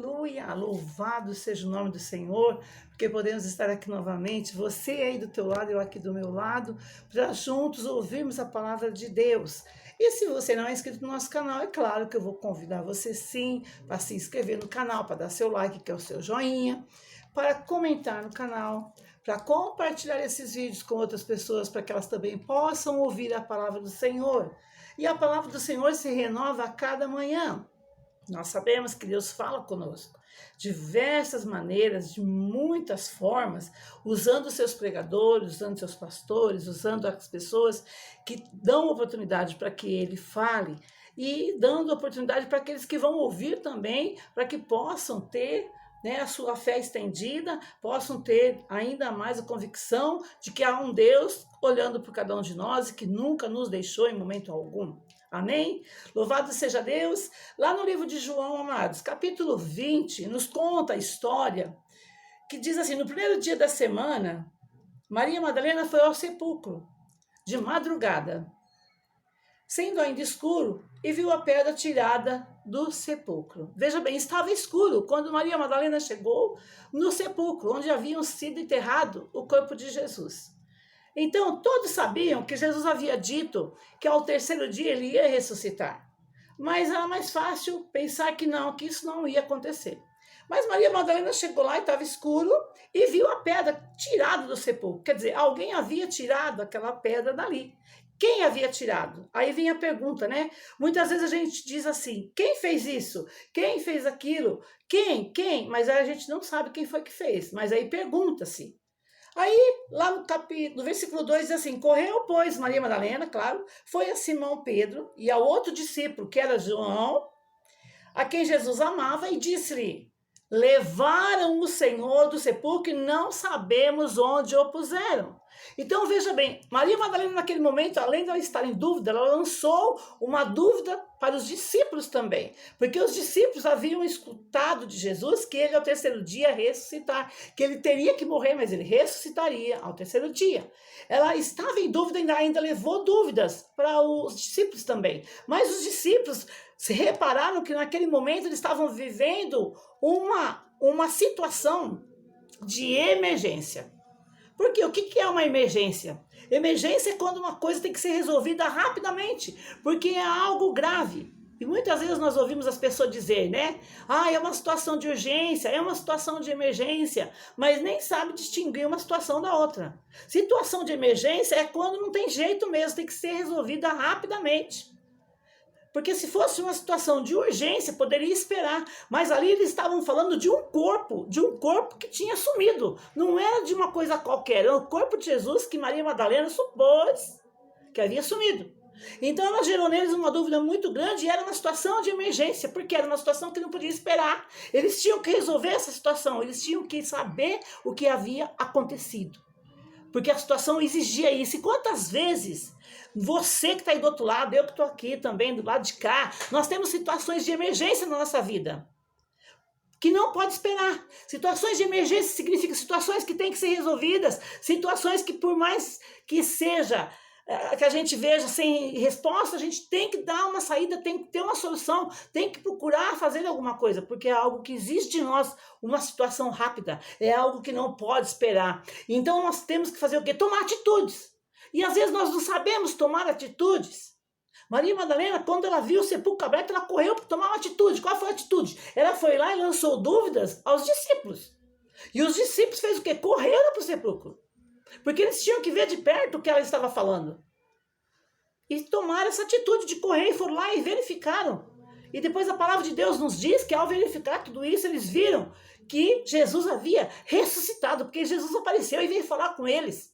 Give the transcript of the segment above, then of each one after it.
Aleluia! Louvado seja o nome do Senhor, porque podemos estar aqui novamente, você aí do teu lado, eu aqui do meu lado, para juntos ouvirmos a palavra de Deus. E se você não é inscrito no nosso canal, é claro que eu vou convidar você sim para se inscrever no canal, para dar seu like, que é o seu joinha, para comentar no canal, para compartilhar esses vídeos com outras pessoas, para que elas também possam ouvir a palavra do Senhor. E a palavra do Senhor se renova a cada manhã. Nós sabemos que Deus fala conosco de diversas maneiras, de muitas formas, usando seus pregadores, usando seus pastores, usando as pessoas que dão oportunidade para que Ele fale e dando oportunidade para aqueles que vão ouvir também, para que possam ter a sua fé estendida, possam ter ainda mais a convicção de que há um Deus olhando por cada um de nós e que nunca nos deixou em momento algum. Amém? Louvado seja Deus. Lá no livro de João, amados, capítulo 20, nos conta a história que diz assim: no primeiro dia da semana, Maria Madalena foi ao sepulcro, de madrugada, sendo ainda escuro, e viu a pedra tirada do sepulcro. Veja bem, estava escuro quando Maria Madalena chegou no sepulcro, onde haviam sido enterrado o corpo de Jesus. Então, todos sabiam que Jesus havia dito que ao terceiro dia ele ia ressuscitar. Mas era mais fácil pensar que não, que isso não ia acontecer. Mas Maria Madalena chegou lá e estava escuro e viu a pedra tirada do sepulcro. Quer dizer, alguém havia tirado aquela pedra dali. Quem havia tirado? Aí vem a pergunta, né? Muitas vezes a gente diz assim: quem fez isso? Quem fez aquilo? Quem? Mas aí a gente não sabe quem foi que fez. Mas aí pergunta-se. Aí, lá no versículo 2 diz assim: correu, pois, Maria Madalena, claro, foi a Simão Pedro e ao outro discípulo, que era João, a quem Jesus amava, e disse-lhe: levaram o Senhor do sepulcro e não sabemos onde o puseram. Então, veja bem, Maria Madalena naquele momento, além de ela estar em dúvida, ela lançou uma dúvida para os discípulos também, porque os discípulos haviam escutado de Jesus que ele ao terceiro dia ia ressuscitar, que ele teria que morrer, mas ele ressuscitaria ao terceiro dia. Ela estava em dúvida e ainda levou dúvidas para os discípulos também, mas os discípulos se repararam que naquele momento eles estavam vivendo uma situação de emergência. Porque o que é uma emergência? Emergência é quando uma coisa tem que ser resolvida rapidamente, porque é algo grave. E muitas vezes nós ouvimos as pessoas dizer, né? Ah, é uma situação de urgência, é uma situação de emergência, mas nem sabe distinguir uma situação da outra. Situação de emergência é quando não tem jeito mesmo, tem que ser resolvida rapidamente. Porque se fosse uma situação de urgência, poderia esperar. Mas ali eles estavam falando de um corpo que tinha sumido. Não era de uma coisa qualquer, era o corpo de Jesus que Maria Madalena supôs que havia sumido. Então ela gerou neles uma dúvida muito grande e era uma situação de emergência, porque era uma situação que não podia esperar. Eles tinham que resolver essa situação, eles tinham que saber o que havia acontecido. Porque a situação exigia isso. E quantas vezes você que está aí do outro lado, eu que estou aqui também do lado de cá, nós temos situações de emergência na nossa vida que não pode esperar. Situações de emergência significa situações que têm que ser resolvidas, situações que por mais que seja, que a gente veja sem resposta, a gente tem que dar uma saída, tem que ter uma solução, tem que procurar fazer alguma coisa, porque é algo que existe de nós, uma situação rápida, é algo que não pode esperar. Então nós temos que fazer o quê? Tomar atitudes. E às vezes nós não sabemos tomar atitudes. Maria Madalena, quando ela viu o sepulcro aberto, ela correu para tomar uma atitude. Qual foi a atitude? Ela foi lá e lançou dúvidas aos discípulos. E os discípulos fez o quê? Correram para o sepulcro. Porque eles tinham que ver de perto o que ela estava falando. E tomaram essa atitude de correr e foram lá e verificaram. E depois a palavra de Deus nos diz que ao verificar tudo isso, eles viram que Jesus havia ressuscitado, porque Jesus apareceu e veio falar com eles.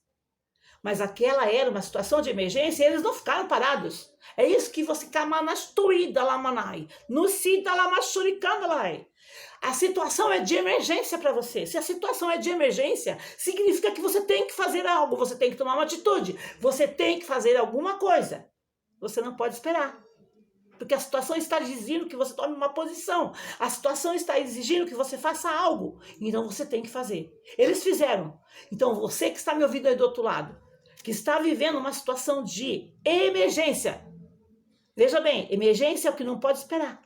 Mas aquela era uma situação de emergência e eles não ficaram parados. É isso que você camanastuída lá manai. No cita lá machuricanda lá. A situação é de emergência para você. Se a situação é de emergência, significa que você tem que fazer algo, você tem que tomar uma atitude, você tem que fazer alguma coisa. Você não pode esperar. Porque a situação está exigindo que você tome uma posição. A situação está exigindo que você faça algo. Então você tem que fazer. Eles fizeram. Então você que está me ouvindo aí do outro lado, que está vivendo uma situação de emergência. Veja bem, emergência é o que não pode esperar.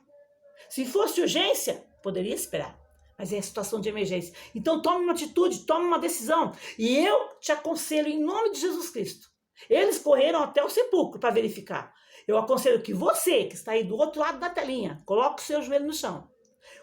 Se fosse urgência, Poderia esperar, mas é situação de emergência. Então tome uma atitude, tome uma decisão. E eu te aconselho em nome de Jesus Cristo. Eles correram até o sepulcro para verificar. Eu aconselho que você, que está aí do outro lado da telinha, coloque o seu joelho no chão.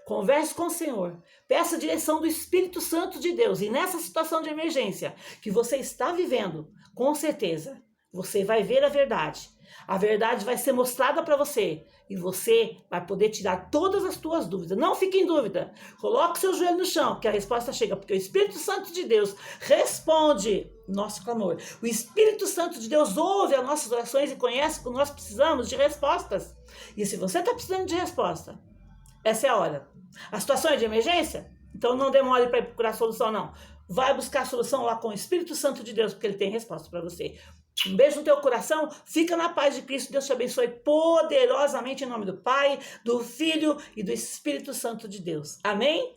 Converse com o Senhor. Peça a direção do Espírito Santo de Deus. E nessa situação de emergência que você está vivendo, com certeza, você vai ver a verdade. A verdade vai ser mostrada para você. E você vai poder tirar todas as suas dúvidas. Não fique em dúvida. Coloque seu joelho no chão, que a resposta chega. Porque o Espírito Santo de Deus responde nosso clamor. O Espírito Santo de Deus ouve as nossas orações e conhece que nós precisamos de respostas. E se você está precisando de resposta, essa é a hora. A situação é de emergência? Então não demore para procurar solução, não. Vai buscar a solução lá com o Espírito Santo de Deus, porque ele tem resposta para você. Um beijo no teu coração, fica na paz de Cristo, Deus te abençoe poderosamente em nome do Pai, do Filho e do Espírito Santo de Deus. Amém?